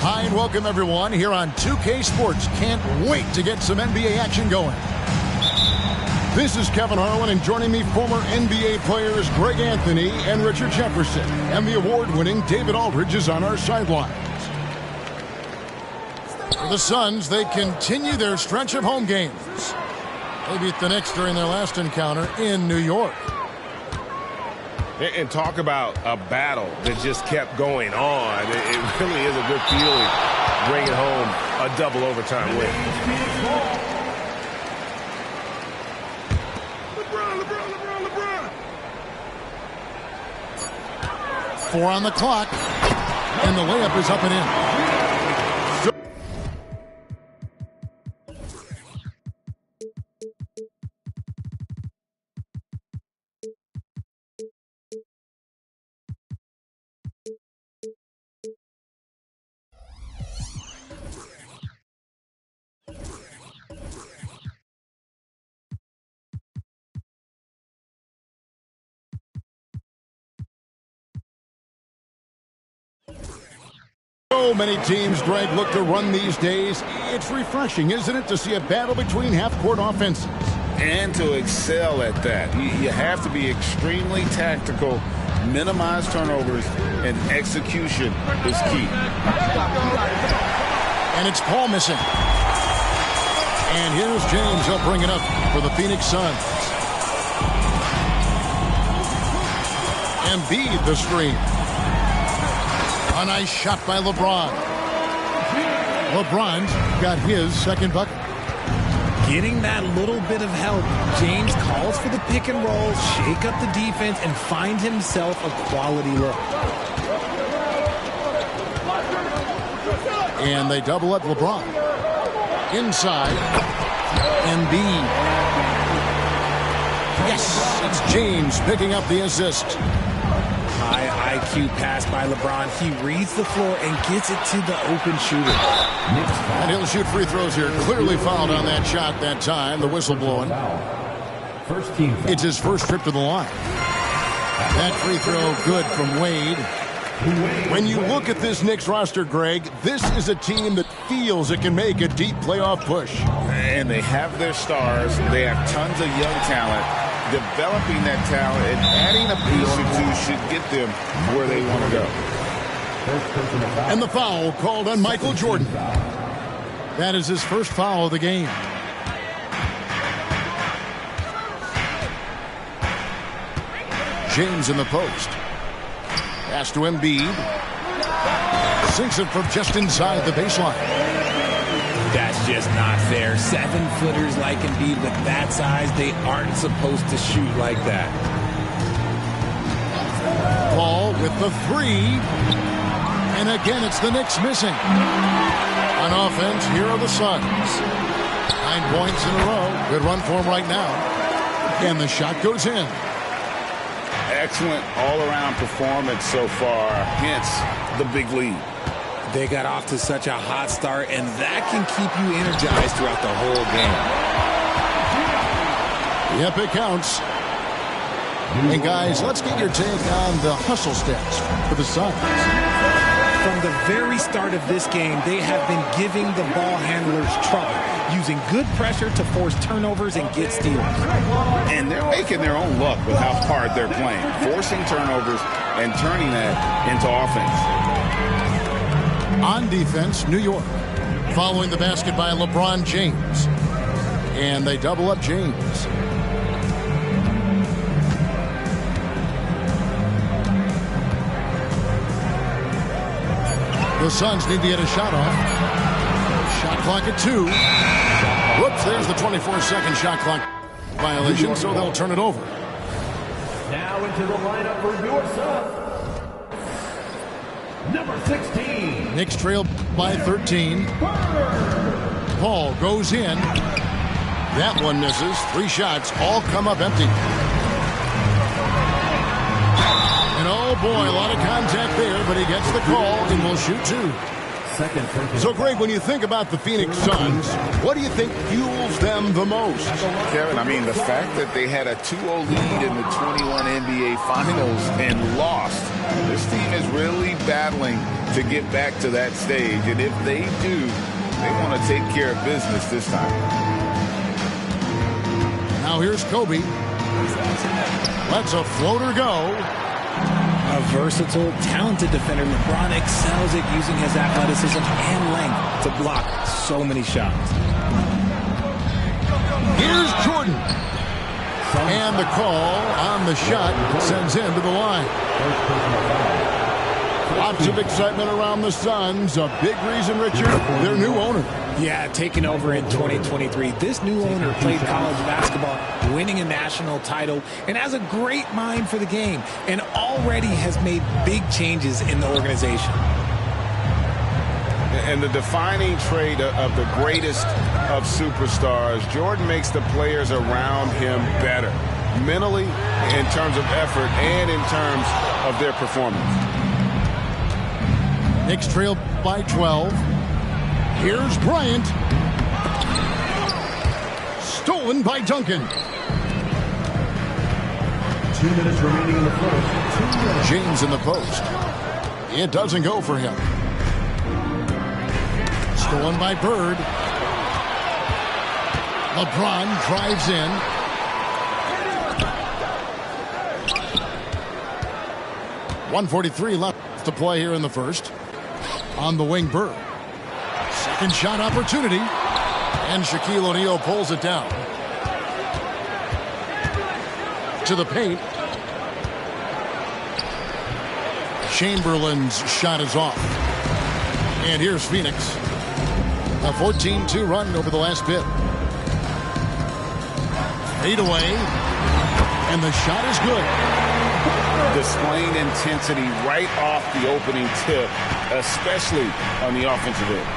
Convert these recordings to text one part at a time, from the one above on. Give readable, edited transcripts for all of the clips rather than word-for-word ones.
Hi, and welcome everyone here on 2K Sports. Can't wait to get some NBA action going. This is Kevin Harlan, and joining me, former NBA players Greg Anthony and Richard Jefferson. And the award-winning David Aldridge is on our sidelines. For the Suns, they continue their stretch of home games. They beat the Knicks during their last encounter in New York. And talk about a battle that just kept going on. It really is a good feeling bringing home a double overtime win. LeBron. 4 on the clock, and the layup is up and in. So many teams, Greg, look to run these days. It's refreshing, isn't it, to see a battle between half-court offenses? And to excel at that. You have to be extremely tactical, minimize turnovers, and execution is key. And it's Paul missing. And here's James. He'll bring it up for the Phoenix Suns. Embiid the screen. A nice shot by LeBron. LeBron's got his second bucket. Getting that little bit of help. James calls for the pick and roll, shake up the defense, and find himself a quality look. And they double up LeBron. Inside. Embiid. Yes, it's James picking up the assist. High IQ pass by LeBron. He reads the floor and gets it to the open shooter. And he'll shoot free throws here. Clearly fouled on that shot that time. The whistle blowing. It's his first trip to the line. That free throw good from Wade. When you look at this Knicks roster, Greg, this is a team that feels it can make a deep playoff push. And they have their stars. They have tons of young talent. Developing that talent and adding a piece or two should get them where they want to go. And the foul called on Michael Jordan. That is his first foul of the game. James in the post. Pass to Embiid. Sinks it from just inside the baseline. That's just not fair. 7-footers like Embiid with that size, they aren't supposed to shoot like that. Paul with the 3. And again, it's the Knicks missing. On offense, here are the Suns. 9 points in a row. Good run for them right now. And the shot goes in. Excellent all-around performance so far, hence the big lead. They got off to such a hot start, and that can keep you energized throughout the whole game. Yep, it counts. And guys, let's get your take on the hustle stats for the Suns. From the very start of this game, they have been giving the ball handlers trouble, using good pressure to force turnovers and get steals. And they're making their own luck with how hard they're playing, forcing turnovers and turning that into offense. On defense, New York, following the basket by LeBron James. And they double up James. The Suns need to get a shot off. Shot clock at 2. Whoops, there's the 24-second shot clock violation, so they'll turn it over. Now into the lineup for your Suns. Number 16. Knicks trail by 13. Paul goes in. That one misses. 3 shots all come up empty. And oh boy, a lot of contact there, but he gets the call and will shoot 2. So, Greg, when you think about the Phoenix Suns, what do you think fuels them the most? Kevin, I mean, the fact that they had a 2-0 lead in the 21 NBA Finals and lost. This team is really battling to get back to that stage. And if they do, they want to take care of business this time. Now here's Kobe. Lets a floater go. A versatile, talented defender, LeBron excels at using his athleticism and length to block so many shots. Here's Jordan. And the call on the shot sends him to the line. Lots of excitement around the Suns. A big reason, Richard, their new owner. Yeah, taking over in 2023. This new owner played college basketball, winning a national title, and has a great mind for the game, and already has made big changes in the organization. And the defining trait of the greatest of superstars, Jordan makes the players around him better, mentally, in terms of effort, and in terms of their performance. Knicks trail by 12. Here's Bryant. Stolen by Duncan. 2 minutes remaining in the first. James in the post. It doesn't go for him. Stolen by Bird. LeBron drives in. .143 left to play here in the first. On the wing, Bird. Second shot opportunity. And Shaquille O'Neal pulls it down. To the paint. Chamberlain's shot is off. And here's Phoenix. A 14-2 run over the last bit. Fade away. And the shot is good. Displaying intensity right off the opening tip, especially on the offensive end.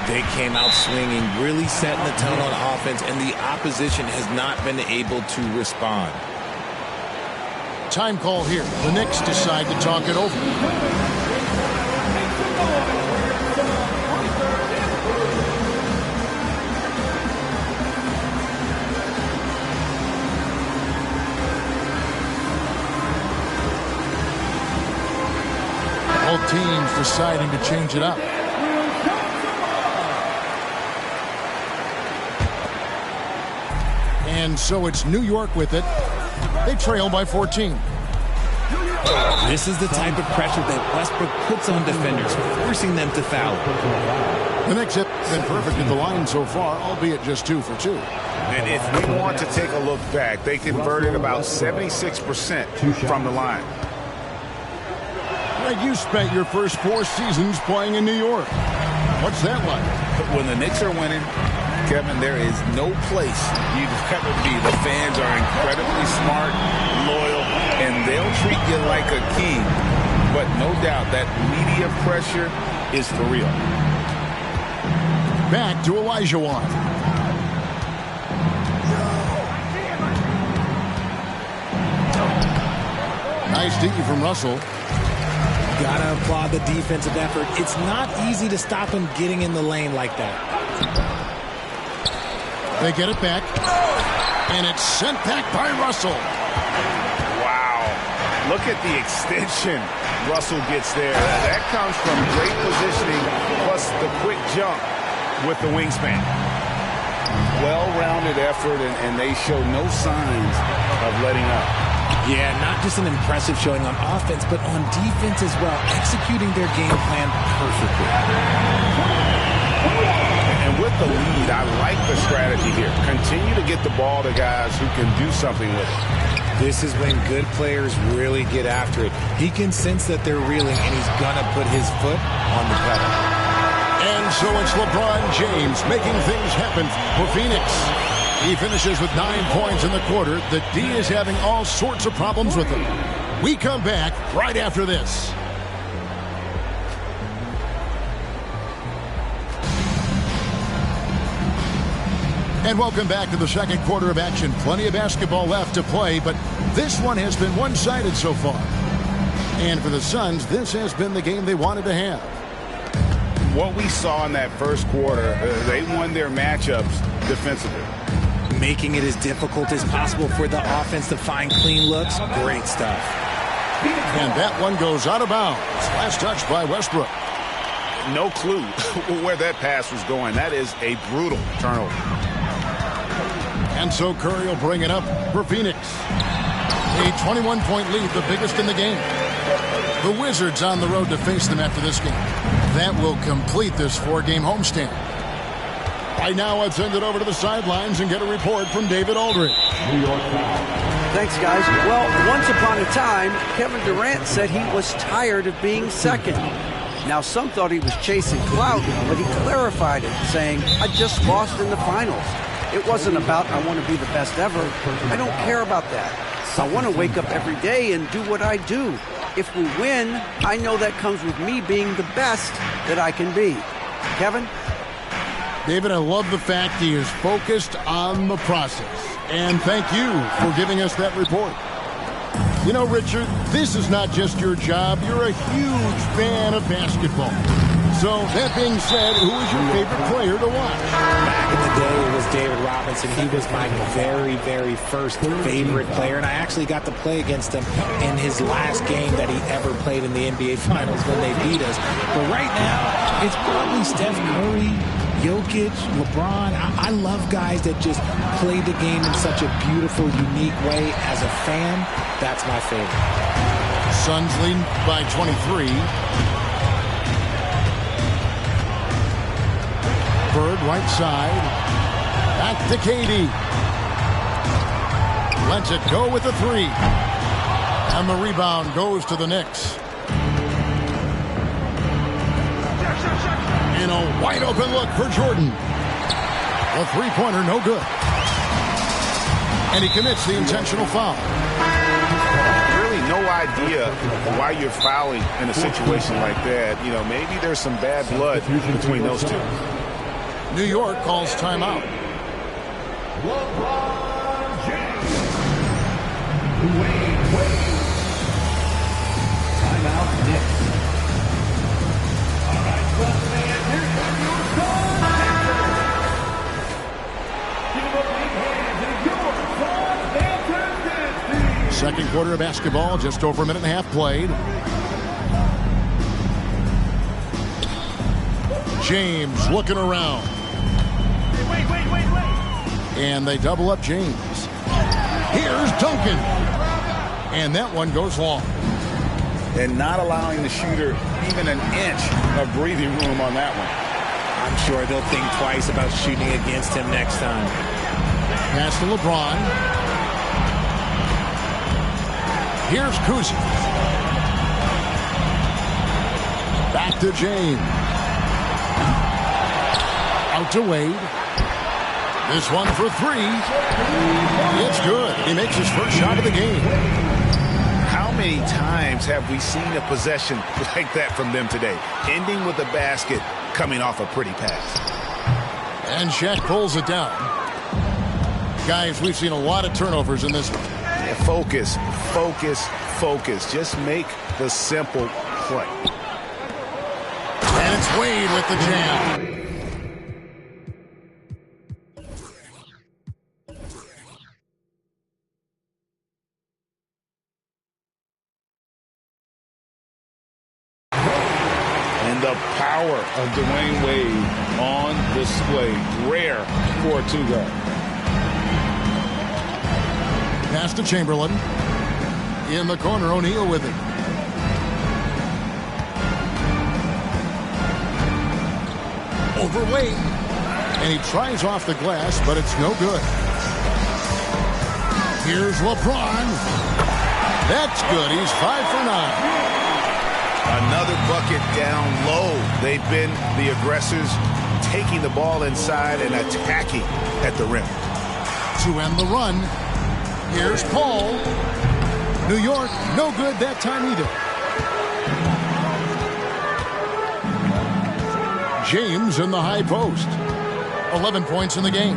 They came out swinging, really setting the tone on offense, and the opposition has not been able to respond. Time call here. The Knicks decide to talk it over. Both teams deciding to change it up. And so it's New York with it. They trail by 14. This is the type of pressure that Westbrook puts on defenders, forcing them to foul. The Knicks have been perfect at the line so far, albeit just 2 for 2. And if we want to take a look back, they converted about 76% from the line. Greg, you spent your first 4 seasons playing in New York. What's that like? When the Knicks are winning, Kevin, there is no place you'd ever be. The fans are incredibly smart, loyal, and they'll treat you like a king. But no doubt that media pressure is for real. Back to Olajuwon. Nice D from Russell. Gotta applaud the defensive effort. It's not easy to stop him getting in the lane like that. They get it back. And it's sent back by Russell. Wow. Look at the extension Russell gets there. That comes from great positioning, plus the quick jump with the wingspan. Well-rounded effort, and they show no signs of letting up. Yeah, not just an impressive showing on offense, but on defense as well, executing their game plan perfectly. And with the lead, I like the strategy here. Continue to get the ball to guys who can do something with it. This is when good players really get after it. He can sense that they're reeling, and he's going to put his foot on the pedal. And so it's LeBron James making things happen for Phoenix. He finishes with 9 points in the quarter. The D is having all sorts of problems with him. We come back right after this. And welcome back to the second quarter of action. Plenty of basketball left to play, but this one has been one-sided so far. And for the Suns, this has been the game they wanted to have. What we saw in that first quarter, they won their matchups defensively. Making it as difficult as possible for the offense to find clean looks. Great stuff. And that one goes out of bounds. Last touch by Westbrook. No clue where that pass was going. That is a brutal turnover. And so Curry will bring it up for Phoenix. A 21-point lead, the biggest in the game. The Wizards on the road to face them after this game. That will complete this 4-game homestand. Right now, let's send it over to the sidelines and get a report from David Aldridge. Thanks, guys. Well, once upon a time, Kevin Durant said he was tired of being second. Now, some thought he was chasing clout, but he clarified it, saying, I just lost in the finals. It wasn't about I want to be the best ever. I don't care about that. I want to wake up every day and do what I do. If we win, I know that comes with me being the best that I can be. Kevin? David, I love the fact he is focused on the process. And thank you for giving us that report. You know, Richard, this is not just your job. You're a huge fan of basketball. So, that being said, who is your favorite player to watch? Back in the day, it was David Robinson. He was my very, very first favorite player, and I actually got to play against him in his last game that he ever played in the NBA Finals when they beat us. But right now, it's probably Steph Curry, Jokic, LeBron. I love guys that just play the game in such a beautiful, unique way. As a fan, that's my favorite. Suns lead by 23. Bird right side. Back to KD. Lets it go with the 3. And the rebound goes to the Knicks. In a wide open look for Jordan. The three-pointer no good. And he commits the intentional foul. Really no idea why you're fouling in a situation like that. You know, maybe there's some bad blood between those two. New York calls timeout. LeBron James. Wade. Timeout, Knicks. All right, well, man, here's your son. Give a big hand to your son, Anthony. Second quarter of basketball, just over a minute and a half played. James looking around. Wait. And they double up James. Here's Duncan. And that one goes long. And not allowing the shooter even an inch of breathing room on that one. I'm sure they'll think twice about shooting against him next time. Pass to LeBron. Here's Kuzma. Back to James. Out to Wade. This one for 3. It's good. He makes his first shot of the game. How many times have we seen a possession like that from them today? Ending with a basket, coming off a pretty pass. And Shaq pulls it down. Guys, we've seen a lot of turnovers in this one. Yeah, focus. Just make the simple play. And it's Wade with the jam. The power of Dwayne Wade on display. Rare for a two-guard. Pass to Chamberlain. In the corner, O'Neal with it. Over Wade. And he tries off the glass, but it's no good. Here's LeBron. That's good. He's 5 for 9. Another bucket down low. They've been the aggressors, taking the ball inside and attacking at the rim. To end the run, here's Paul. New York, no good that time either. James in the high post. 11 points in the game.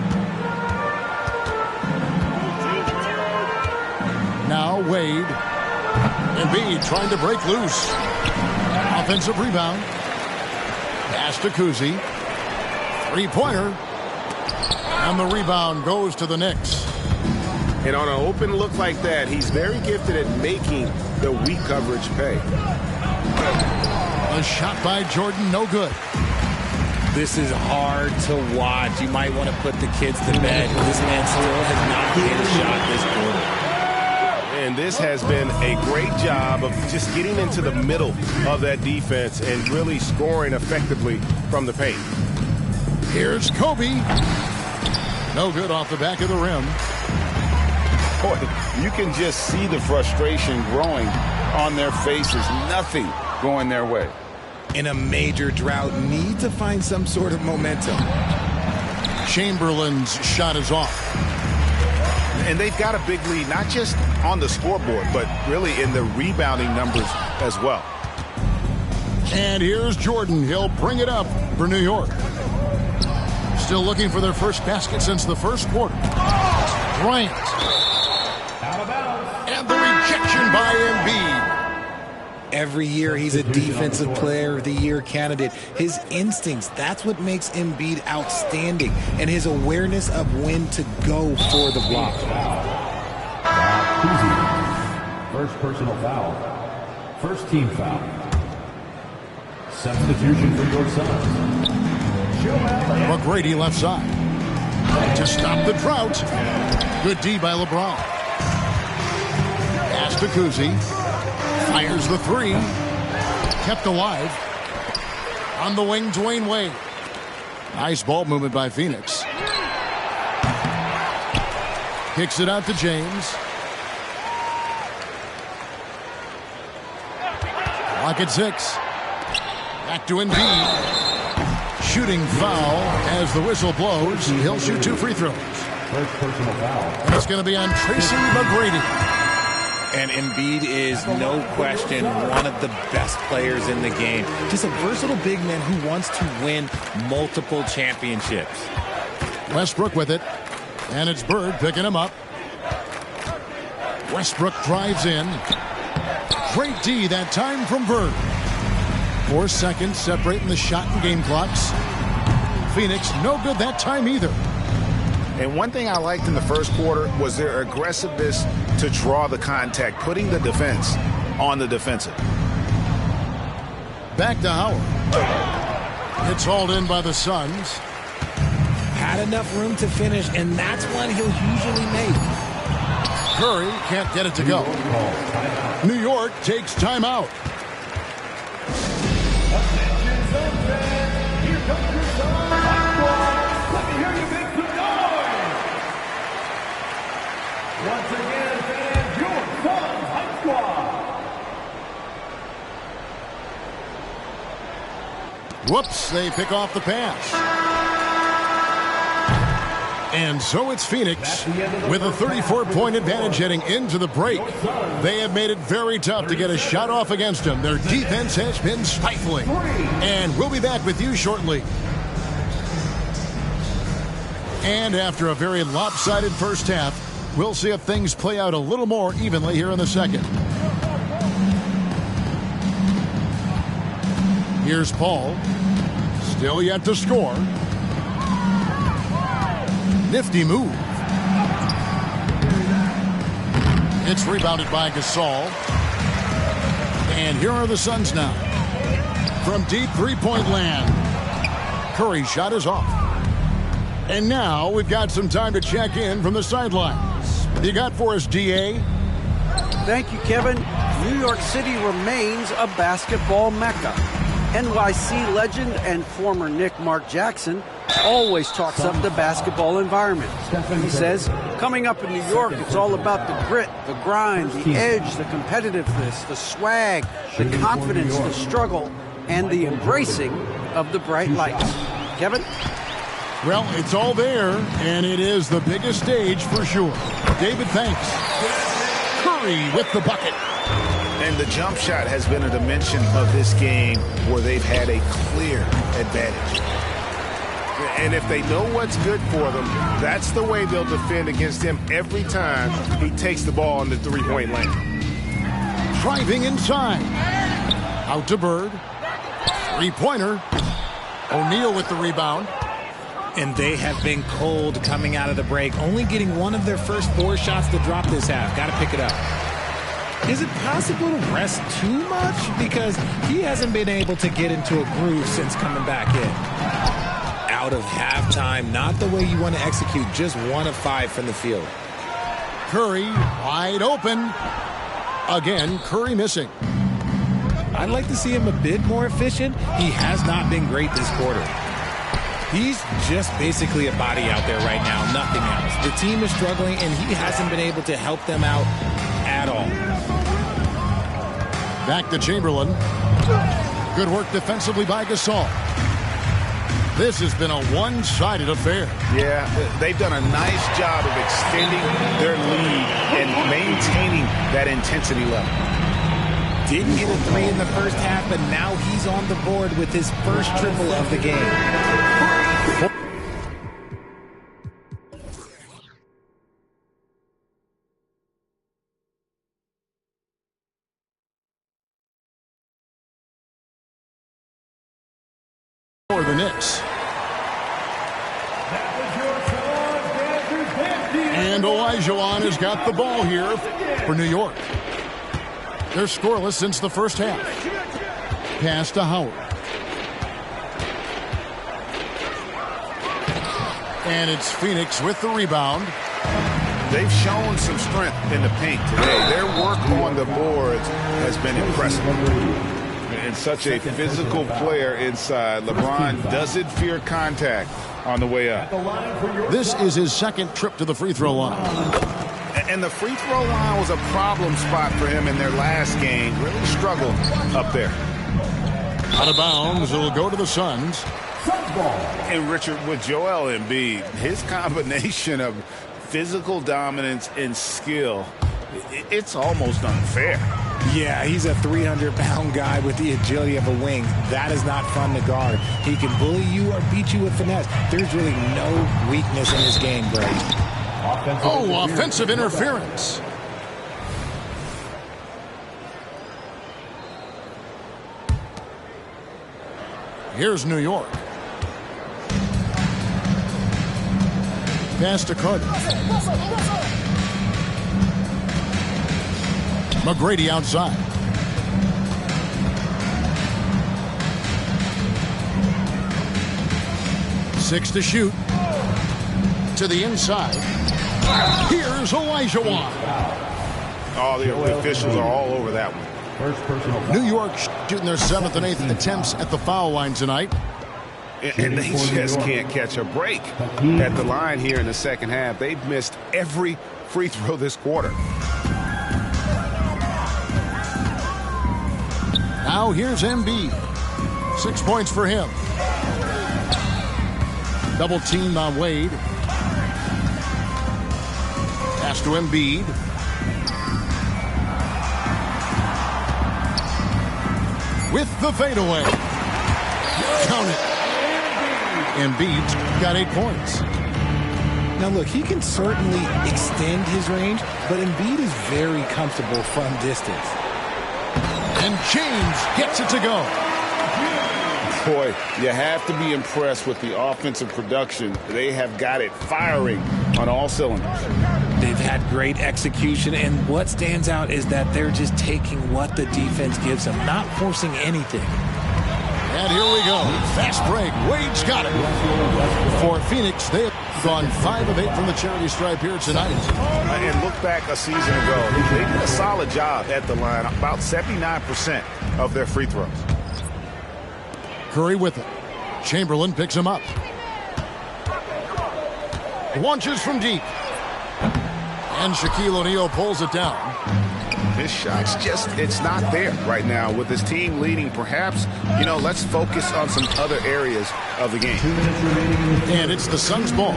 Now Wade. Embiid trying to break loose. Offensive rebound. Pass to Kuzi. Three-pointer. And the rebound goes to the Knicks. And on an open look like that, he's very gifted at making the weak coverage pay. A shot by Jordan, no good. This is hard to watch. You might want to put the kids to bed. This man still has not hit a shot this quarter. And this has been a great job of just getting into the middle of that defense and really scoring effectively from the paint. Here's Kobe. No good off the back of the rim. Boy, you can just see the frustration growing on their faces. Nothing going their way. In a major drought, need to find some sort of momentum. Chamberlain's shot is off. And they've got a big lead, not just on the scoreboard, but really in the rebounding numbers as well. And here's Jordan. He'll bring it up for New York. Still looking for their first basket since the first quarter. Bryant. And the rejection by Embiid. Every year he's a defensive player of the year candidate. His instincts, that's what makes Embiid outstanding. And his awareness of when to go for the block. First personal foul. First team foul. Substitution for your Suns. McGrady left side. To stop the drought. Good D by LeBron. Pass to Kuzi. Fires the three. Kept alive. On the wing, Dwayne Wade. Nice ball movement by Phoenix. Kicks it out to James. Clock at 6. Back to Embiid. Shooting foul as the whistle blows. He'll shoot 2 free throws. First personal foul. And it's going to be on Tracy McGrady. And Embiid is, no question, one of the best players in the game. Just a versatile big man who wants to win multiple championships. Westbrook with it. And it's Bird picking him up. Westbrook drives in. Great D that time from Bird. 4 seconds separating the shot and game clocks. Phoenix no good that time either. And one thing I liked in the first quarter was their aggressiveness to draw the contact, putting the defense on the defensive. Back to Howard. It's hauled in by the Suns. Had enough room to finish, and that's one he'll usually make. Curry can't get it to go. New York takes timeout. Attention, Suns fans. Here comes your Suns hot squad. Let me hear you make some noise. Once again, fans, your Suns hot squad. Whoops, they pick off the pass. And so it's Phoenix with a 34-point advantage heading into the break. They have made it very tough to get a shot off against them. Their defense has been stifling. And we'll be back with you shortly. And after a very lopsided first half, we'll see if things play out a little more evenly here in the second. Here's Paul. Still yet to score. Nifty move. It's rebounded by Gasol. And here are the Suns now. From deep three-point land. Curry's shot is off. And now we've got some time to check in from the sidelines. What do you got for us, D.A.? Thank you, Kevin. New York City remains a basketball mecca. NYC legend and former Knick Mark Jackson always talks up the basketball environment. He says, coming up in New York, it's all about the grit, the grind, the edge, the competitiveness, the swag, the confidence, the struggle, and the embracing of the bright lights. Kevin? Well, it's all there, and it is the biggest stage for sure. David, thanks. Curry with the bucket. And the jump shot has been a dimension of this game where they've had a clear advantage. And if they know what's good for them, that's the way they'll defend against him every time he takes the ball in the three-point lane. Driving inside. Out to Bird. Three-pointer. O'Neal with the rebound. And they have been cold coming out of the break, only getting one of their first 4 shots to drop this half. Got to pick it up. Is it possible to rest too much? Because he hasn't been able to get into a groove since coming back in. Out of halftime, not the way you want to execute, just 1 of 5 from the field. Curry wide open. Again, Curry missing. I'd like to see him a bit more efficient. He has not been great this quarter. He's just basically a body out there right now, nothing else. The team is struggling, and he hasn't been able to help them out at all. Back to Chamberlain. Good work defensively by Gasol. This has been a one-sided affair. Yeah, they've done a nice job of extending their lead and maintaining that intensity level. Didn't get a 3 in the first half, but now he's on the board with his first triple of the game. For the Knicks. And Olajuwon has got the ball here for New York. They're scoreless since the first half. Pass to Howard. And it's Phoenix with the rebound. They've shown some strength in the paint today. Their work on the boards has been impressive. And such a physical player inside. LeBron doesn't fear contact on the way up. This is his second trip to the free throw line. And the free throw line was a problem spot for him in their last game. Really struggled up there. Out of bounds, it'll go to the Suns. And Richard, with Joel Embiid, his combination of physical dominance and skill, it's almost unfair. Yeah, he's a 300-pound guy with the agility of a wing. That is not fun to guard. He can bully you or beat you with finesse. There's really no weakness in his game, Greg. Offensive interference. Here's New York. Pass to Carter. McGrady outside. Six to shoot. To the inside. Here's Olajuwon. Oh, the officials are all over that one. New York shooting their 7th and 8th attempts at the foul line tonight. And they just can't catch a break at the line here in the second half. They've missed every free throw this quarter. Now here's Embiid. 6 points for him. Double team on Wade. Pass to Embiid. With the fadeaway. Count it. Embiid's got 8 points. Now, look, he can certainly extend his range, but Embiid is very comfortable from distance. And James gets it to go. Boy, you have to be impressed with the offensive production. They have got it firing on all cylinders. They've had great execution, and what stands out is that they're just taking what the defense gives them, not forcing anything. And here we go. Fast break. Wade's got it. For Phoenix, they have gone 5 of 8 from the charity stripe here tonight. And look back a season ago. They did a solid job at the line. About 79% of their free throws. Curry with it. Chamberlain picks him up. Launches from deep. And Shaquille O'Neal pulls it down. His shot's just, it's not there right now with his team leading. Perhaps, let's focus on some other areas of the game. And it's the Suns' ball.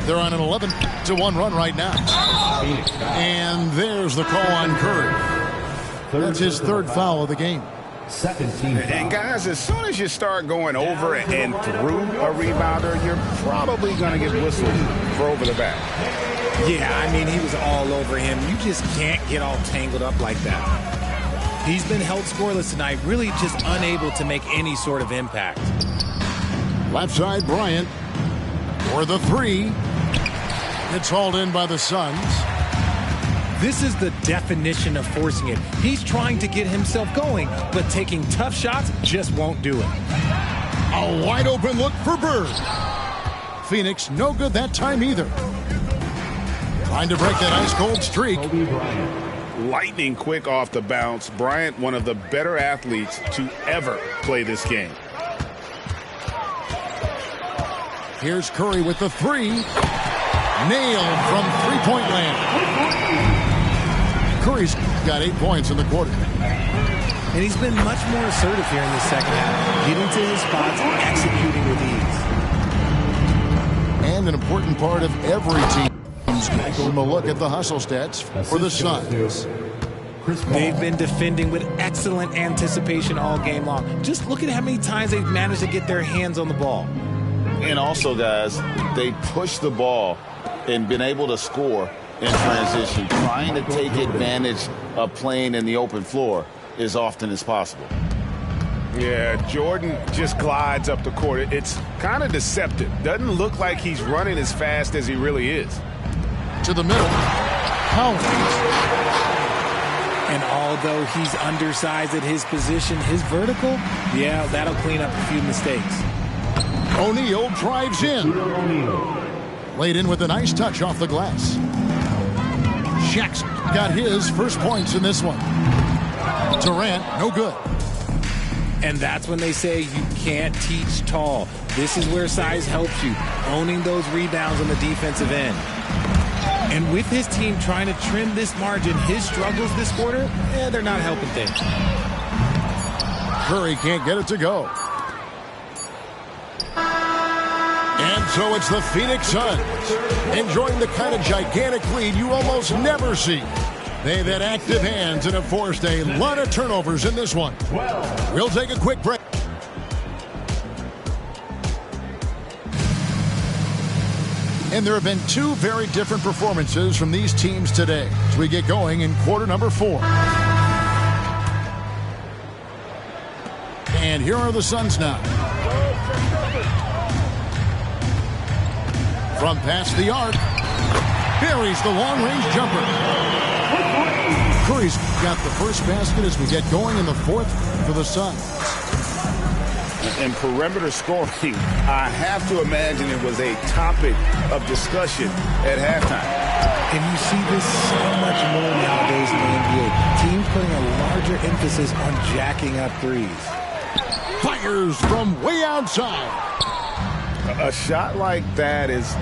They're on an 11-1 run right now. And there's the call on Curry. That's his 3rd foul of the game. And guys, as soon as you start going over and through a rebounder, you're probably going to get whistled for over the back. Yeah, I mean, he was all over him. You just can't get all tangled up like that. He's been held scoreless tonight, really just unable to make any sort of impact. Left side, Bryant for the three. It's hauled in by the Suns. This is the definition of forcing it. He's trying to get himself going, but taking tough shots just won't do it. A wide open look for Bird. Phoenix no good that time either. Trying to break that ice cold streak. Lightning quick off the bounce. Bryant, one of the better athletes to ever play this game. Here's Curry with the three. Nailed from three-point land. Curry's got 8 points in the quarter. And he's been much more assertive here in the second half, getting to his spots and executing with ease. And an important part of every team's game. A look at the hustle stats for the Suns. They've been defending with excellent anticipation all game long. Just look at how many times they've managed to get their hands on the ball. And also, guys, they push the ball and been able to score in transition, trying to take advantage of playing in the open floor as often as possible. Yeah, Jordan just glides up the court. It's kind of deceptive. Doesn't look like he's running as fast as he really is. To the middle. Collins. And although he's undersized at his position, his vertical, yeah, that'll clean up a few mistakes. O'Neal drives in. Laid in with a nice touch off the glass. Shaq's got his first points in this one. Durant, no good. And that's when they say you can't teach tall. This is where size helps you, owning those rebounds on the defensive end. And with his team trying to trim this margin, his struggles this quarter, they're not helping things. Curry can't get it to go. And so it's the Phoenix Suns enjoying the kind of gigantic lead you almost never see. They've had active hands and have forced a lot of turnovers in this one. We'll take a quick break. And there have been two very different performances from these teams today as we get going in quarter number 4. And here are the Suns now. From past the arc, buries the long-range jumper. Curry's got the first basket as we get going in the fourth for the Suns. And perimeter scoring, I have to imagine it was a topic of discussion at halftime. And you see this so much more nowadays in the NBA. Teams putting a larger emphasis on jacking up threes. Fires from way outside. A shot like that is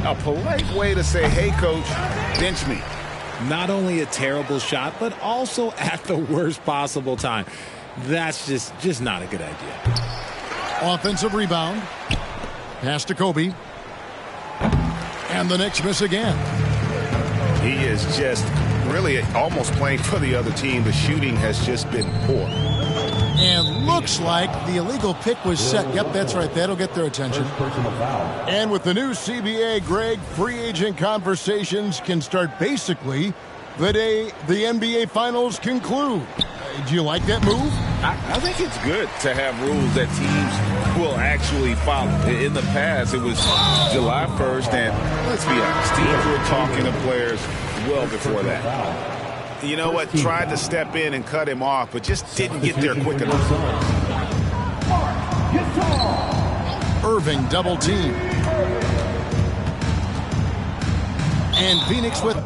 a polite way to say, hey, coach, bench me. Not only a terrible shot, but also at the worst possible time. That's just not a good idea. Offensive rebound. Pass to Kobe. And the Knicks miss again. He is just really almost playing for the other team. The shooting has just been poor. And looks like the illegal pick was set. Yep, that's right. That'll get their attention. And with the new CBA, Greg, free agent conversations can start basically the day the NBA Finals conclude. Do you like that move? I think it's good to have rules that teams will actually follow. In the past, it was July 1st, and let's be honest, teams were talking to players well before that. You know what? Tried to step in and cut him off, but just didn't get there quick enough. Irving double team. And Phoenix with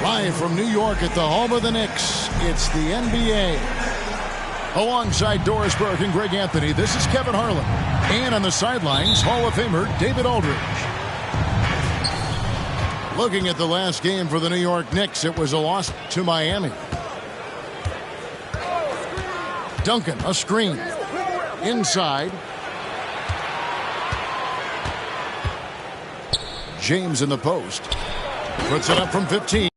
Live from New York at the home of the Knicks, it's the NBA. Alongside Doris Burke and Greg Anthony, this is Kevin Harlan. And on the sidelines, Hall of Famer David Aldridge. Looking at the last game for the New York Knicks, it was a loss to Miami. Duncan, a screen. Inside. James in the post. Puts it up from 15.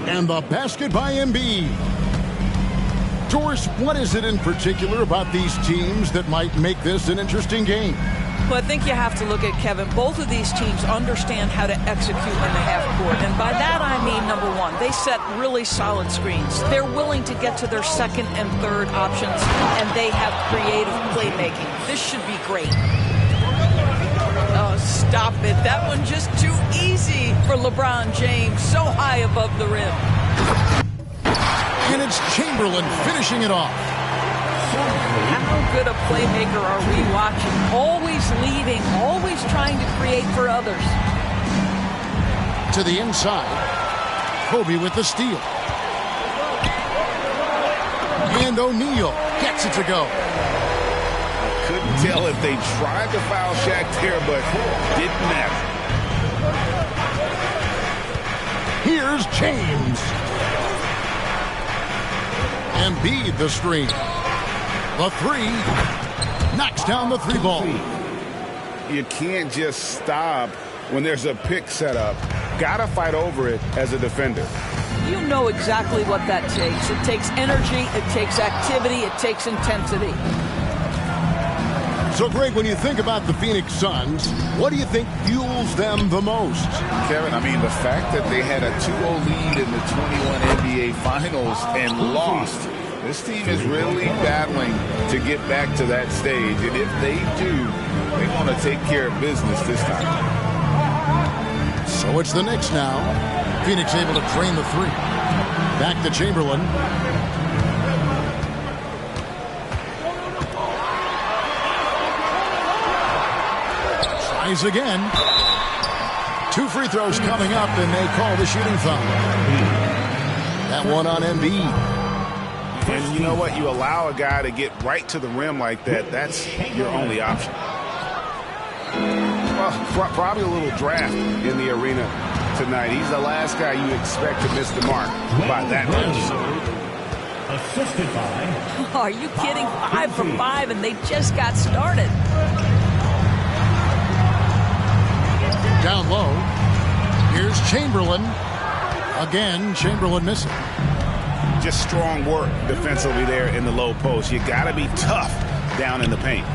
And the basket by Embiid. Doris, what is it in particular about these teams that might make this an interesting game? Well, I think you have to look at, Kevin, both of these teams understand how to execute in the half court. And by that I mean, number one, they set really solid screens. They're willing to get to their second and third options, and they have creative playmaking. This should be great. Oh, stop it. That one just too easy for LeBron James. So high above the rim. And it's Chamberlain finishing it off. How good a playmaker are we watching? Always leading, always trying to create for others. To the inside. Kobe with the steal. And O'Neal gets it to go. Couldn't tell if they tried to foul Shaq there, but didn't matter. Here's James. Embiid the screen. The three. Knocks down the three ball. You can't just stop when there's a pick set up. Gotta fight over it as a defender. You know exactly what that takes. It takes energy, it takes activity, it takes intensity. So, Greg, when you think about the Phoenix Suns, what do you think fuels them the most? Kevin, I mean, the fact that they had a 2-0 lead in the 21 NBA Finals and lost. This team is really battling to get back to that stage. And if they do, they want to take care of business this time. So it's the Knicks now. Phoenix able to drain the three. Back to Chamberlain. Tries again. 2 free throws coming up, and they call the shooting foul. That one on Embiid. And you know what? You allow a guy to get right to the rim like that, that's your only option. Well, probably a little draft in the arena tonight. He's the last guy you expect to miss the mark by that much. Assisted by... Are you kidding? 5 for 5, and they just got started. Down low. Here's Chamberlain. Again, Chamberlain missing. Just strong work defensively there in the low post. You got to be tough down in the paint.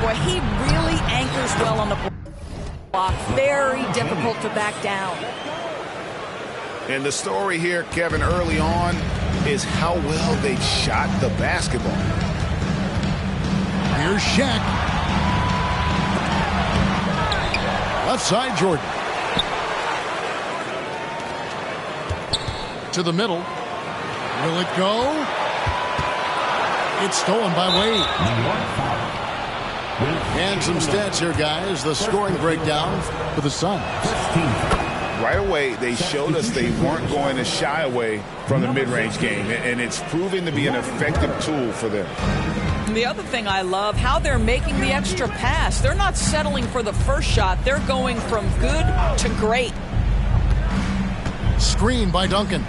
Boy, he really anchors well on the block. Very difficult to back down. And the story here, Kevin, early on is how well they shot the basketball. Here's Shaq. Left side, Jordan. To the middle. Will it go? It's stolen by Wade. And some stats here, guys. The scoring breakdown for the Suns. Right away, they showed us they weren't going to shy away from the mid-range game, and it's proving to be an effective tool for them. And the other thing I love, how they're making the extra pass. They're not settling for the first shot. They're going from good to great. Screen by Duncan.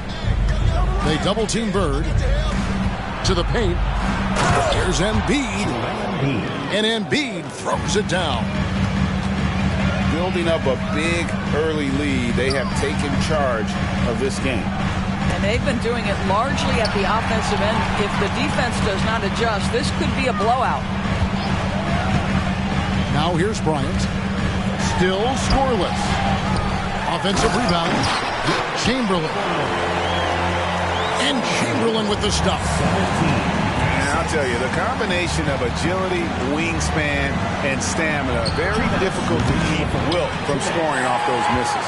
They double-team Bird to the paint. Here's Embiid. And Embiid throws it down. Building up a big early lead, they have taken charge of this game. And they've been doing it largely at the offensive end. If the defense does not adjust, this could be a blowout. Now here's Bryant. Still scoreless. Offensive rebound. Chamberlain. And Chamberlain with the stuff. I'll tell you, the combination of agility, wingspan, and stamina, very difficult to keep Wilt from scoring off those misses.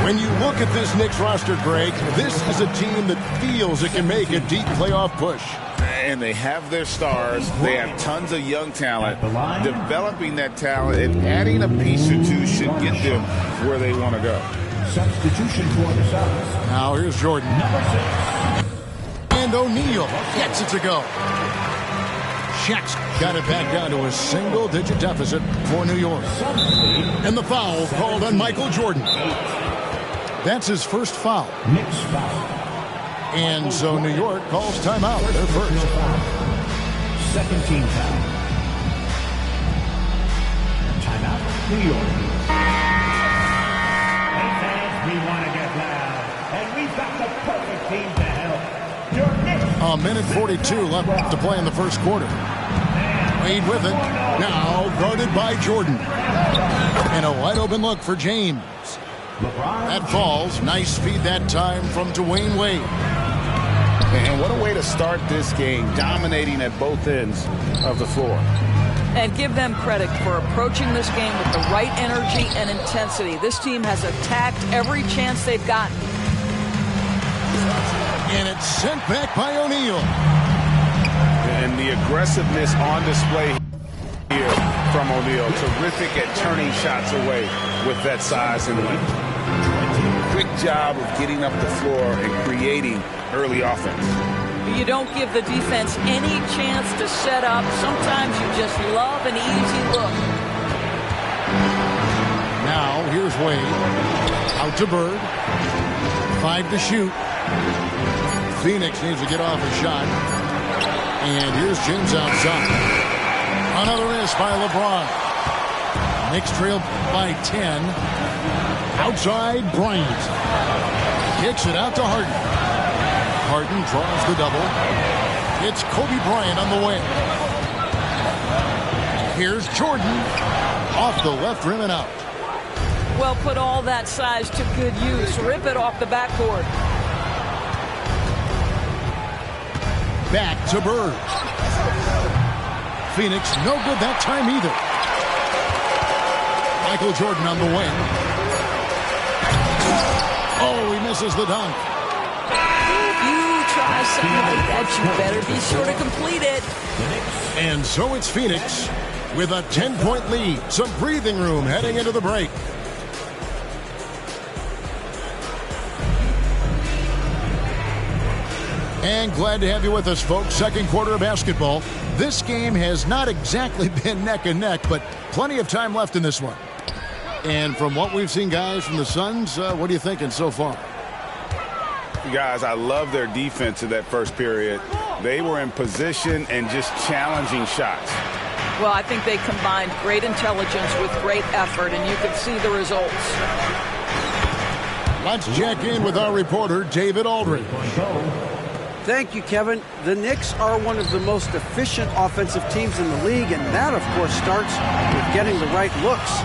When you look at this Knicks roster, Greg, this is a team that feels it can make a deep playoff push. And they have their stars. They have tons of young talent. Developing that talent and adding a piece or two should get them where they want to go. Substitution for the Suns. Now here's Jordan. And O'Neal gets it to go. Shaq's got it back down to a single-digit deficit for New York. And the foul called on Michael Jordan. That's his first foul. Knicks foul. And so New York calls timeout. Their first. Second team foul. Timeout, New York. We want to get loud, and we've got the perfect team to help. Your Knicks. A minute 42 left to play in the first quarter. Wade with it. Now guarded by Jordan. And a wide open look for James. That falls. Nice feed that time from Dwayne Wade. And what a way to start this game, dominating at both ends of the floor. And give them credit for approaching this game with the right energy and intensity. This team has attacked every chance they've gotten. And it's sent back by O'Neal. And the aggressiveness on display here from O'Neal. Terrific at turning shots away with that size and length. Quick job of getting up the floor and creating early offense. You don't give the defense any chance to set up. Sometimes you just love an easy look. Now here's Wade. Out to Bird. 5 to shoot. Phoenix needs to get off a shot. And here's James outside. Another miss by LeBron. Knicks trail by 10. Outside Bryant. Kicks it out to Harden. Harden draws the double. It's Kobe Bryant on the way. Here's Jordan. Off the left rim and out. Well, put all that size to good use. Rip it off the backboard. Back to Bird. Phoenix, no good that time either. Michael Jordan on the wing. Oh, he misses the dunk. Try something like that, you better be sure to complete it. And so it's Phoenix with a 10-point lead. Some breathing room heading into the break. And glad to have you with us, folks. Second quarter of basketball. This game has not exactly been neck and neck, but plenty of time left in this one. And from what we've seen, guys, from the Suns, what are you thinking so far? Guys, I love their defense in that first period. They were in position and just challenging shots. Well, I think they combined great intelligence with great effort, and you could see the results. Let's check in with our reporter, David Aldridge. Thank you, Kevin. The Knicks are one of the most efficient offensive teams in the league, and that, of course, starts with getting the right looks.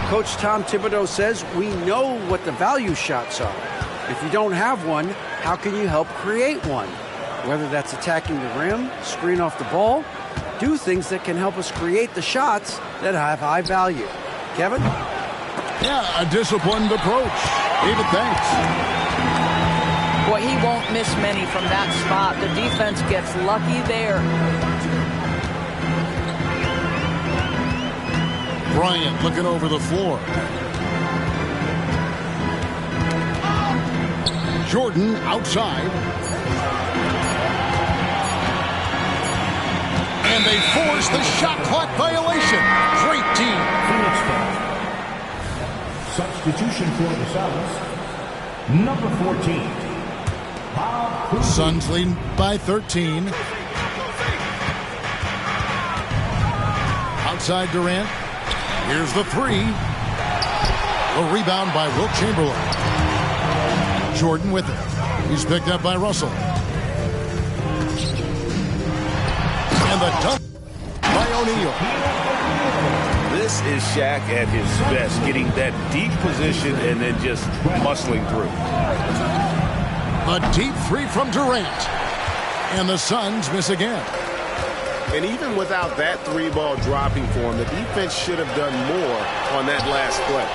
Coach Tom Thibodeau says we know what the value shots are. If you don't have one, how can you help create one? Whether that's attacking the rim, screen off the ball, do things that can help us create the shots that have high value. Kevin? Yeah, a disciplined approach. David, thanks. Well, he won't miss many from that spot. The defense gets lucky there. Bryant looking over the floor. Jordan outside. And they force the shot clock violation. Great team. Substitution for the Suns, number 14. Suns leading by 13. Outside Durant. Here's the three. A rebound by Wilt Chamberlain. Jordan with it. He's picked up by Russell. And the dunk by O'Neal. This is Shaq at his best, getting that deep position and then just muscling through. A deep three from Durant. And the Suns miss again. And even without that three ball dropping for him, the defense should have done more on that last play.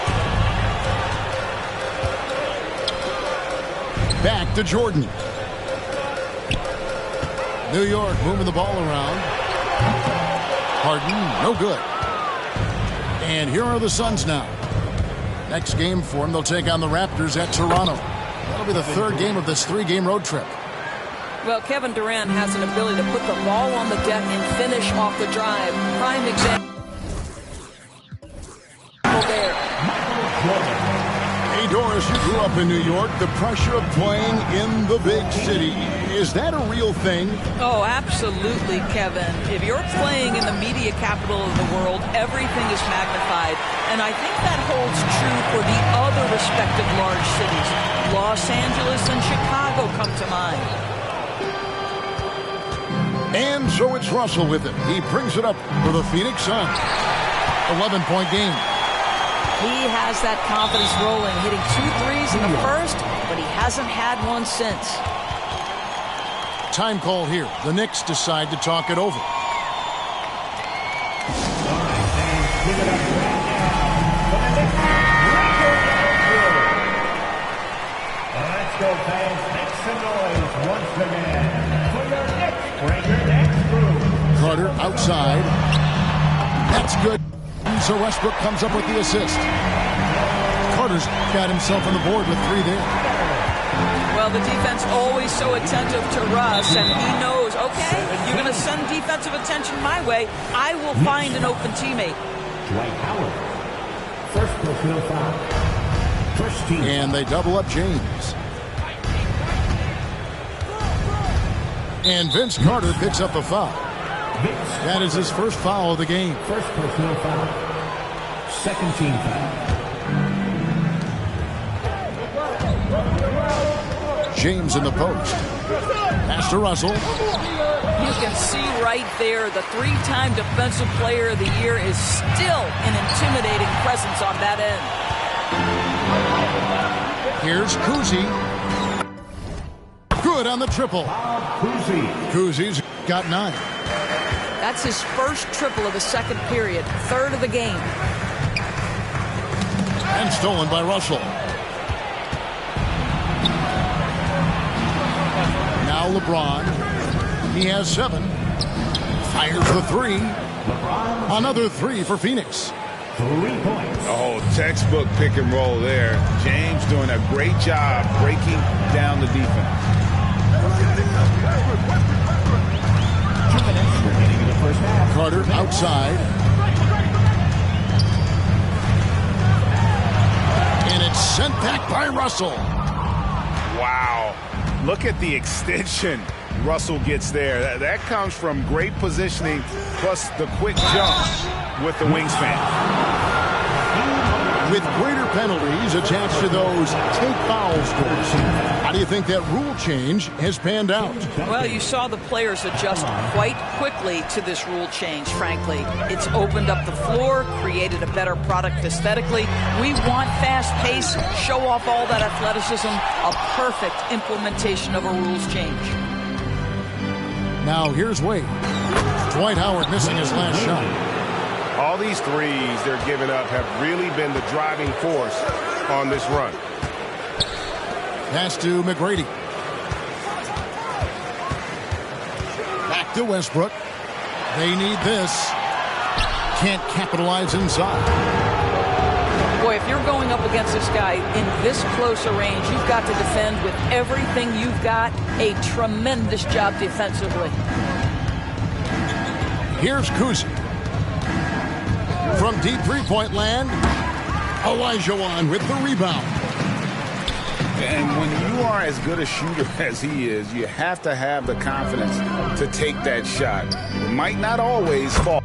Back to Jordan. New York moving the ball around. Harden, no good. And here are the Suns now. Next game for them, they'll take on the Raptors at Toronto. That'll be the third game of this three-game road trip. Well, Kevin Durant has an ability to put the ball on the deck and finish off the drive. Prime example there. Hey, Doris, you grew up in New York. The pressure of playing in the big city, is that a real thing? Oh, absolutely, Kevin. If you're playing in the media capital of the world, everything is magnified. And I think that holds true for the other respective large cities. Los Angeles and Chicago come to mind. And so it's Russell with it. He brings it up for the Phoenix Suns. 11-point game. He has that confidence rolling, hitting 2 threes in the first, but he hasn't had one since. Time call here. The Knicks decide to talk it over. Let's go, fans. Make some noise once again for your Knicks. Bring your Knicks through. Carter outside. That's good. So Westbrook comes up with the assist. Carter's got himself on the board with 3 there. Well, the defense always so attentive to Russ, and he knows, okay, you're going to send defensive attention my way. I will find an open teammate. Dwight Howard. First personal foul. First team. And they double up James. And Vince Carter picks up a foul. That is his first foul of the game. First personal foul. Second team foul. James in the post. Pass to Russell. You can see right there the 3-time Defensive Player of the Year is still an intimidating presence on that end. Here's Kuzi. Good on the triple. Kuzi's got 9. That's his first triple of the second period, third of the game. And stolen by Russell. Now LeBron. He has 7. Fires the 3. Another 3 for Phoenix. 3 points. Oh, textbook pick and roll there. James doing a great job breaking down the defense. 2 minutes remaining in the first half. Carter outside. And it's sent back by Russell. Wow. Look at the extension Russell gets there. That comes from great positioning plus the quick jump with the wingspan. With greater penalties attached to those take foul scores. How do you think that rule change has panned out? Well, you saw the players adjust quite quickly to this rule change, frankly. It's opened up the floor, created a better product aesthetically. We want fast pace, show off all that athleticism, a perfect implementation of a rules change. Now here's Wade. Dwight Howard missing his last shot. All these threes they're giving up have really been the driving force on this run. Pass to McGrady. to Westbrook. They need this. Can't capitalize inside. Boy, if you're going up against this guy in this close a range, you've got to defend with everything you've got. A tremendous job defensively. Here's Kuzi. From deep three-point land, Olajuwon with the rebound. And when you are as good a shooter as he is, you have to have the confidence to take that shot. It might not always fall.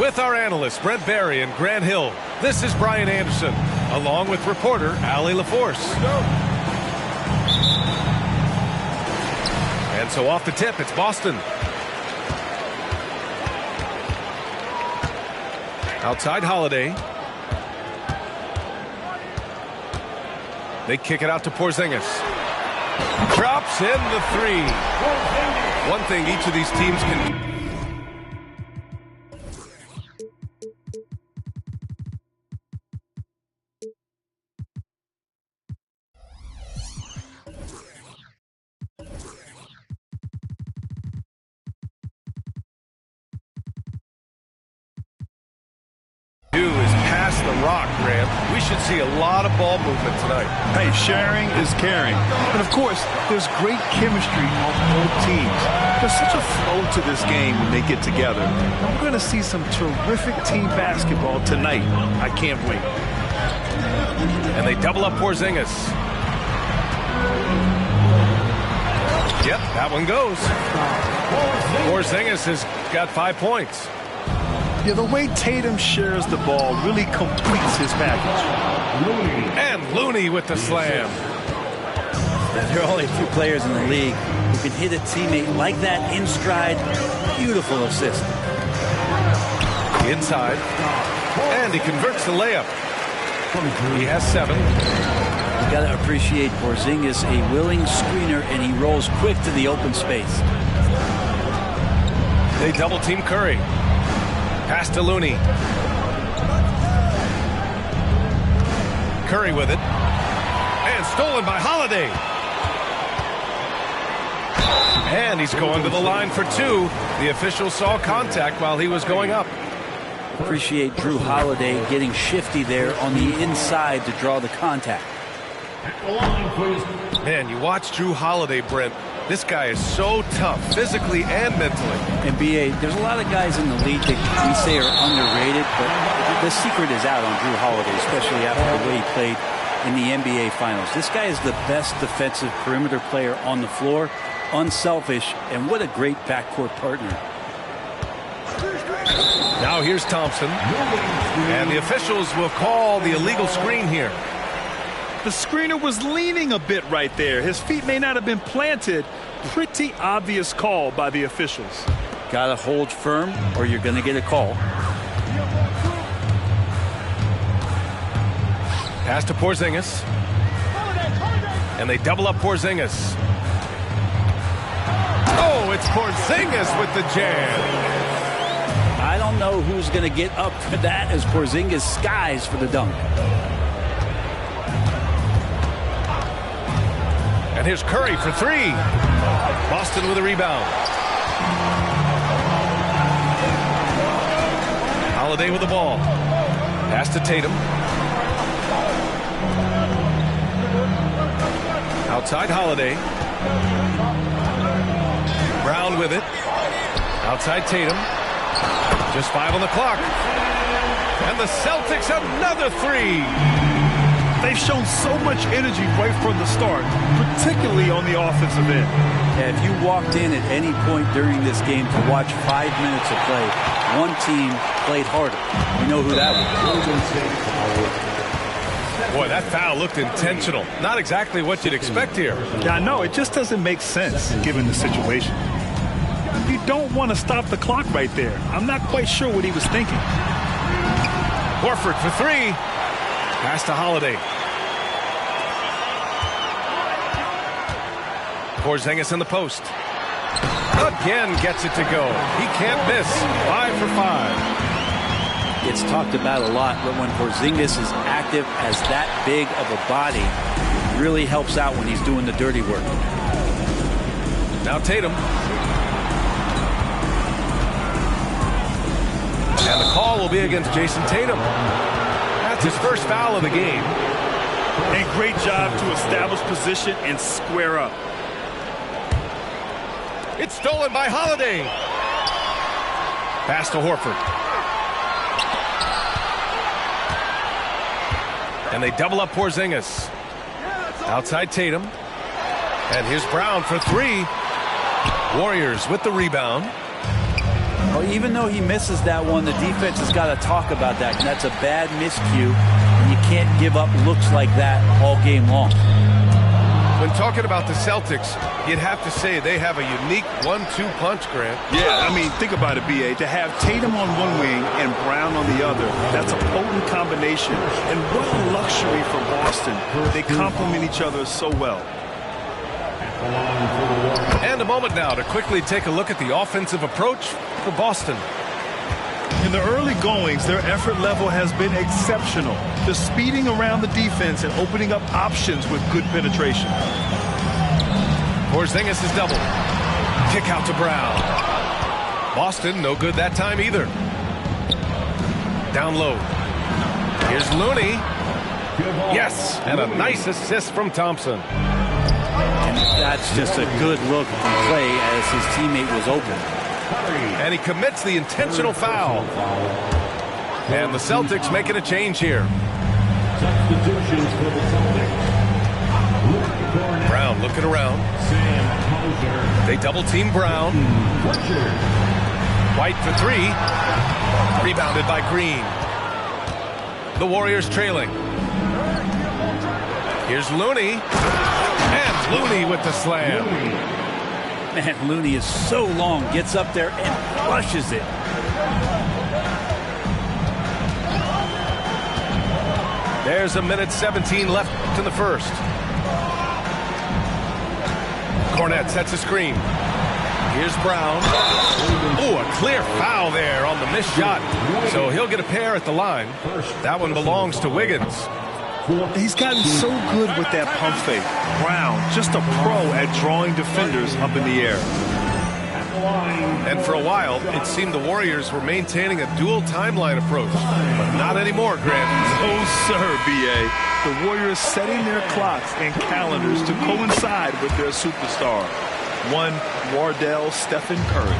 With our analysts, Brent Barry and Grant Hill, this is Brian Anderson, along with reporter Allie LaForce. And so off the tip, it's Boston. Outside Holiday. They kick it out to Porzingis. Drops in the three. One thing each of these teams can do. We should see a lot of ball movement tonight. Hey, sharing is caring. And of course, there's great chemistry on both teams. There's such a flow to this game when they get together. And we're going to see some terrific team basketball tonight. I can't wait. And they double up Porzingis. Yep, that one goes. Porzingis has got 5 points. Yeah, the way Tatum shares the ball really completes his package. And Looney with the slam. There are only a few players in the league who can hit a teammate like that in stride. Beautiful assist. Inside. And he converts the layup. He has 7. You got to appreciate Porzingis, a willing screener, and he rolls quick to the open space. They double team Curry. Pass to Looney. Curry with it. And stolen by Holiday. And he's going to the line for 2. The official saw contact while he was going up. Appreciate Jrue Holiday getting shifty there on the inside to draw the contact. Man, you watch Jrue Holiday, Brent. This guy is so tough, physically and mentally. And B.A., there's a lot of guys in the league that we say are underrated, but the secret is out on Jrue Holiday, especially after the way he played in the NBA Finals. This guy is the best defensive perimeter player on the floor, unselfish, and what a great backcourt partner. Now here's Thompson. And the officials will call the illegal screen here. The screener was leaning a bit right there. His feet may not have been planted. Pretty obvious call by the officials. Got to hold firm or you're going to get a call. Pass to Porzingis. And they double up Porzingis. Oh, it's Porzingis with the jam. I don't know who's going to get up for that as Porzingis skies for the dunk. And here's Curry for 3. Boston with a rebound. Holiday with the ball. Pass to Tatum. Outside Holiday. Brown with it. Outside Tatum. Just 5 on the clock. And the Celtics another 3. They've shown so much energy right from the start, particularly on the offensive end. Yeah, if you walked in at any point during this game to watch 5 minutes of play, one team played harder. We know who that was. Boy, that foul looked intentional. Not exactly what you'd expect here. Yeah, I know. It just doesn't make sense given the situation. You don't want to stop the clock right there. I'm not quite sure what he was thinking. Horford for 3. Pass to Holiday. Porzingis in the post. Again gets it to go. He can't miss. 5 for 5. It's talked about a lot, but when Porzingis is active as that big of a body, it really helps out when he's doing the dirty work. Now Tatum. And the call will be against Jason Tatum. That's his first foul of the game. And great job to establish position and square up. It's stolen by Holiday. Pass to Horford. And they double up Porzingis. Outside Tatum. And here's Brown for 3. Warriors with the rebound. Well, even though he misses that one, the defense has got to talk about that. And that's a bad miscue, and you can't give up looks like that all game long. When talking about the Celtics, you'd have to say they have a unique 1-2 punch, Grant. Yeah, I mean, think about it, B.A. To have Tatum on one wing and Brown on the other, that's a potent combination. And what a luxury for Boston. They complement each other so well. And a moment now to quickly take a look at the offensive approach for Boston. In the early goings, their effort level has been exceptional. The speeding around the defense and opening up options with good penetration. Porzingis is doubled. Kick out to Brown. Boston, no good that time either. Down low. Here's Looney. Yes, and a nice assist from Thompson. And that's just a good look and play as his teammate was open. And he commits the intentional foul. And the Celtics making a change here. Substitutions for the Celtics. Brown looking around. They double team Brown. White for three. Rebounded by Green. The Warriors trailing. Here's Looney. And Looney with the slam. Man, Looney is so long, gets up there and crushes it. There's a minute 17 left in the first. Cornette sets a screen. Here's Brown. Oh, a clear foul there on the missed shot. So he'll get a pair at the line. That one belongs to Wiggins. He's gotten so good with that pump fake. Brown, just a pro at drawing defenders up in the air. And for a while, it seemed the Warriors were maintaining a dual timeline approach. But not anymore, Grant. No, sir, B.A. The Warriors setting their clocks and calendars to coincide with their superstar. One, Wardell Stephen Curry.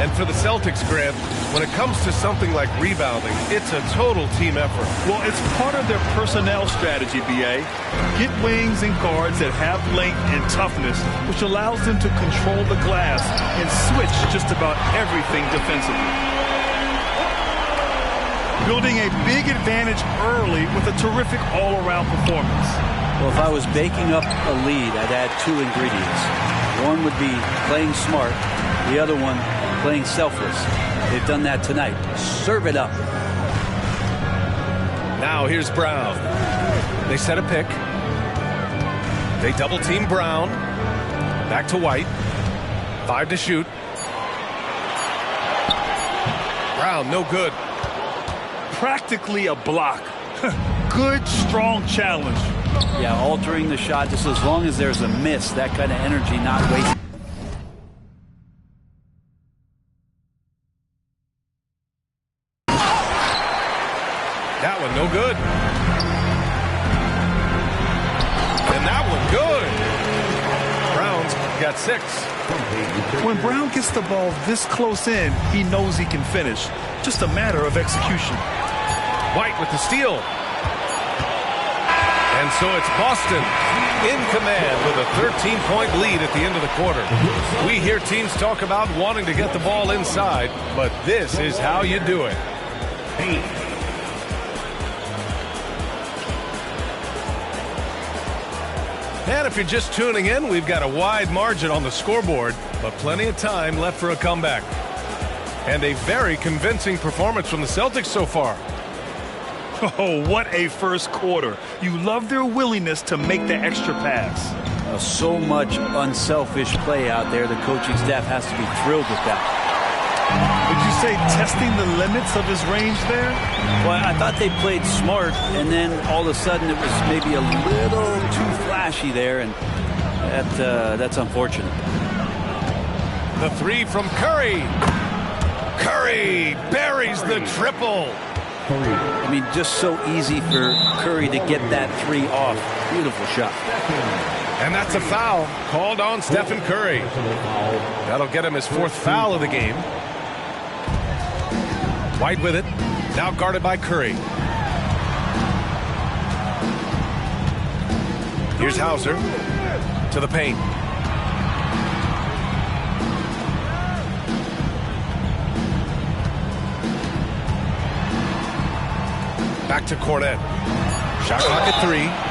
And for the Celtics, Grant, when it comes to something like rebounding, it's a total team effort. Well, it's part of their personnel strategy, B.A. Get wings and guards that have length and toughness, which allows them to control the glass and switch just about everything defensively. Building a big advantage early with a terrific all-around performance. Well, if I was baking up a lead, I'd add two ingredients. One would be playing smart. The other one, playing selfless. They've done that tonight. Serve it up. Now here's Brown. They set a pick. They double team Brown. Back to White. 5 to shoot. Brown, no good. Practically a block. Good, strong challenge. Yeah, altering the shot just as long as there's a miss. That kind of energy not wasted. That one no good. And that one good. Brown's got 6. When Brown gets the ball this close in, he knows he can finish. Just a matter of execution. White with the steal. And so it's Boston in command with a 13-point lead at the end of the quarter. We hear teams talk about wanting to get the ball inside, but this is how you do it. And if you're just tuning in, we've got a wide margin on the scoreboard, but plenty of time left for a comeback. And a very convincing performance from the Celtics so far. Oh, what a first quarter. You love their willingness to make the extra pass. So much unselfish play out there. The coaching staff has to be thrilled with that. Would you say testing the limits of his range there? Well, I thought they played smart, and then all of a sudden it was maybe a little too flashy there, and that's unfortunate. The 3 from Curry. Curry buries the triple. I mean, just so easy for Curry to get that 3 off. Beautiful shot. And that's a foul called on Stephen Curry. That'll get him his 4th foul of the game. White with it. Now guarded by Curry. Here's Hauser to the paint. Back to Cornet. Shot clock at 3.